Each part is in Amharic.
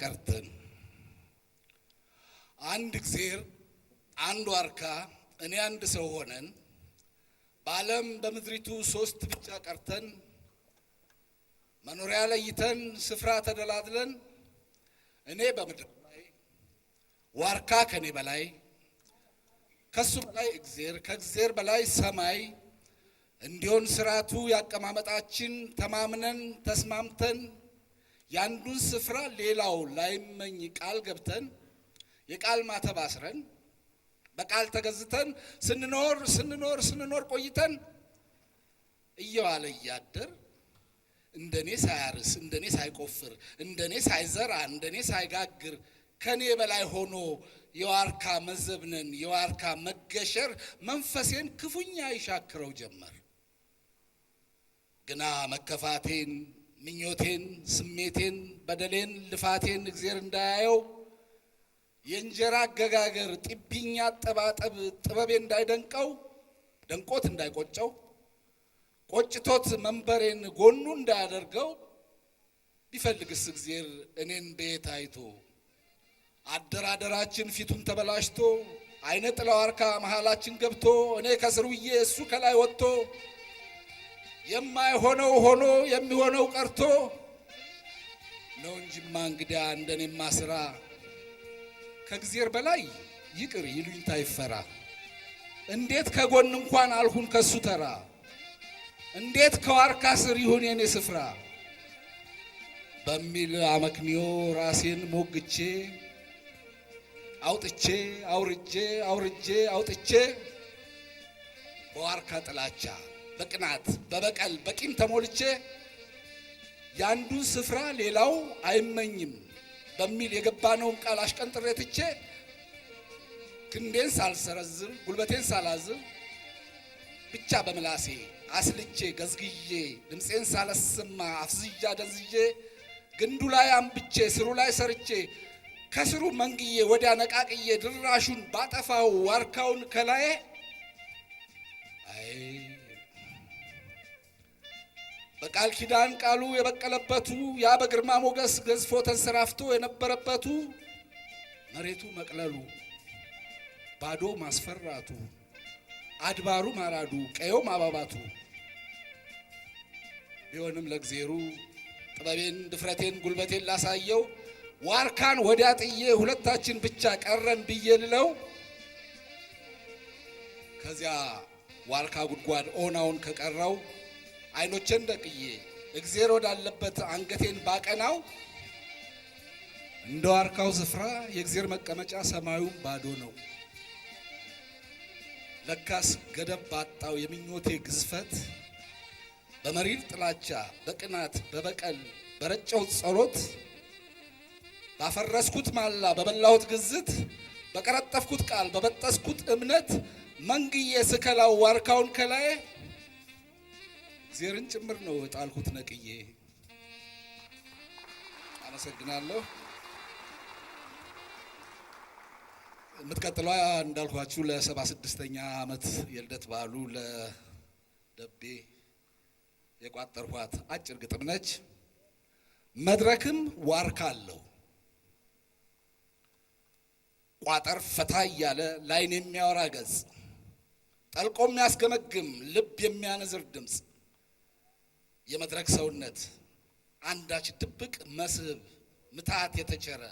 ቀርተን አንድ እግዚአብሔር አንድ ዋርካ እኔ አንድ ሰው ሆነን በዓለም በምድሪቱ ሶስት ብቻ ቀርተን መኖሪያ ለይተን ስፍራ ተደላድለን እኔ በምድር ላይ ዋርካ ከኔ በላይ ከሱ በላይ እግዚአብሔር ከእግዚአብሔር በላይ ሰማይ እንዲሆን ስራቱ ያቀማመጣችን ተማምነን ተስማምተን ያንዱን ስፍራ ሌላው ላይመኝ ቃል ገብተን የቃል ማተብ አስረን በቃል ተገዝተን ስንኖር ቆይተን እየዋለ እያደር እንደኔ ሳያርስ እንደኔ ሳይቆፍር እንደኔ ሳይዘራ እንደኔ ሳይጋግር ከኔ በላይ ሆኖ የዋርካ መዘብነን የዋርካ መገሸር መንፈሴን ክፉኛ ይሻክረው ጀመር። ግና መከፋቴን ምኞቴን ስሜቴን በደሌን ልፋቴን እግዚአብሔር እንዳያየው የእንጀራ አገጋገር ጥብኛ አጠባጠብ ጥበቤ እንዳይደንቀው ደንቆት እንዳይቆጨው ቆጭቶት መንበሬን ጎኑ እንዳያደርገው ቢፈልግስ እግዚአብሔር እኔን ቤት አይቶ አደራደራችን ፊቱን ተበላሽቶ አይነ ጥላው ዋርካ መሃላችን ገብቶ እኔ ከስሩዬ እሱ ከላይ ወጥቶ የማይሆነው ሆኖ የሚሆነው ቀርቶ ነው እንጂማ እንግዲያ እንደኔማ ስራ ከእግዚአብሔር በላይ ይቅር ይሉኝታ ይፈራ። እንዴት ከጎን እንኳን አልሁን ከሱ ተራ እንዴት ከዋርካ ስር ይሁን የኔ ስፍራ በሚል አመክንዮ ራሴን ሞግቼ አውርጄ በዋርካ ጥላቻ በቅናት በበቀል በቂም ተሞልቼ ያንዱን ስፍራ ሌላው አይመኝም በሚል የገባነውን ቃል አሽቀንጥሬ ትቼ ክንዴን ሳልሰረዝር ጉልበቴን ሳላዝር ብቻ በምላሴ አስልቼ ገዝግዬ ድምፄን ሳላሰማ አፍዝጃ ደንዝጄ ግንዱ ላይ አንብቼ ስሩ ላይ ሰርቼ ከስሩ መንግዬ ወዲያ ነቃቅዬ ድራሹን ባጠፋው ዋርካውን ከላይ በቃል ኪዳን ቃሉ የበቀለበቱ ያ በግርማ ሞገስ ገዝፎ ተንሰራፍቶ የነበረበቱ መሬቱ መቅለሉ ባዶ ማስፈራቱ አድባሩ ማራዱ ቀየው ማባባቱ ቢሆንም ለእግዚአብሔሩ ጥበቤን ድፍረቴን ጉልበቴን ላሳየው ዋርካን ወዲያ ጥዬ ሁለታችን ብቻ ቀረን ብዬ ልለው ከዚያ ዋርካ ጉድጓድ ኦናውን ከቀረው አይኖቼን ደቅዬ እግዚአብሔር ወዳለበት አንገቴን ባቀናው እንደ ዋርካው ስፍራ የእግዚአብሔር መቀመጫ ሰማዩም ባዶ ነው። ለካስ ገደብ ባጣው የምኞቴ ግዝፈት በመሪር ጥላቻ በቅናት በበቀል በረጨው ጸሎት ባፈረስኩት ማላ በበላሁት ግዝት በቀረጠፍኩት ቃል በበጠስኩት እምነት መንግዬ ስከላው ዋርካውን ከላይ እግዚአብሔርን ጭምር ነው ጣልኩት ነቅዬ። አመሰግናለሁ። የምትቀጥለው እንዳልኳችሁ ለ76ኛ ዓመት የልደት በዓሉ ለደቤ የቋጠርኳት አጭር ግጥም ነች። መድረክም ዋርካ አለው ቋጠር ፈታ እያለ ላይን የሚያወራ ገጽ ጠልቆ የሚያስገመግም ልብ የሚያነዝር ድምፅ የመድረክ ሰውነት አንዳች ድብቅ መስህብ ምታት የተቸረ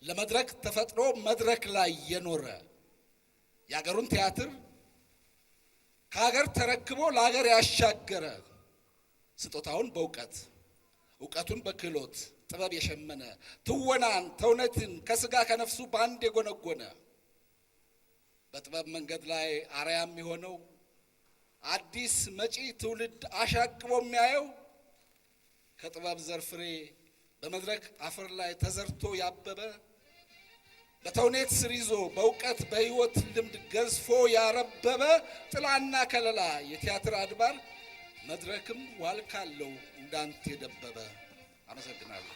ለመድረክ ተፈጥሮ መድረክ ላይ የኖረ የአገሩን ቲያትር ከሀገር ተረክቦ ለሀገር ያሻገረ ስጦታውን በእውቀት እውቀቱን በክህሎት ጥበብ የሸመነ ትወናን ተውነትን ከስጋ ከነፍሱ ባንድ የጎነጎነ በጥበብ መንገድ ላይ አርያም የሆነው አዲስ መጪ ትውልድ አሻቅቦ የሚያየው ከጥበብ ዘር ፍሬ በመድረክ አፈር ላይ ተዘርቶ ያበበ በተውኔት ስር ይዞ በእውቀት በህይወት ልምድ ገዝፎ ያረበበ ጥላና ከለላ የቲያትር አድባር መድረክም ዋልካ አለው እንዳንተ የደበበ። አመሰግናለሁ።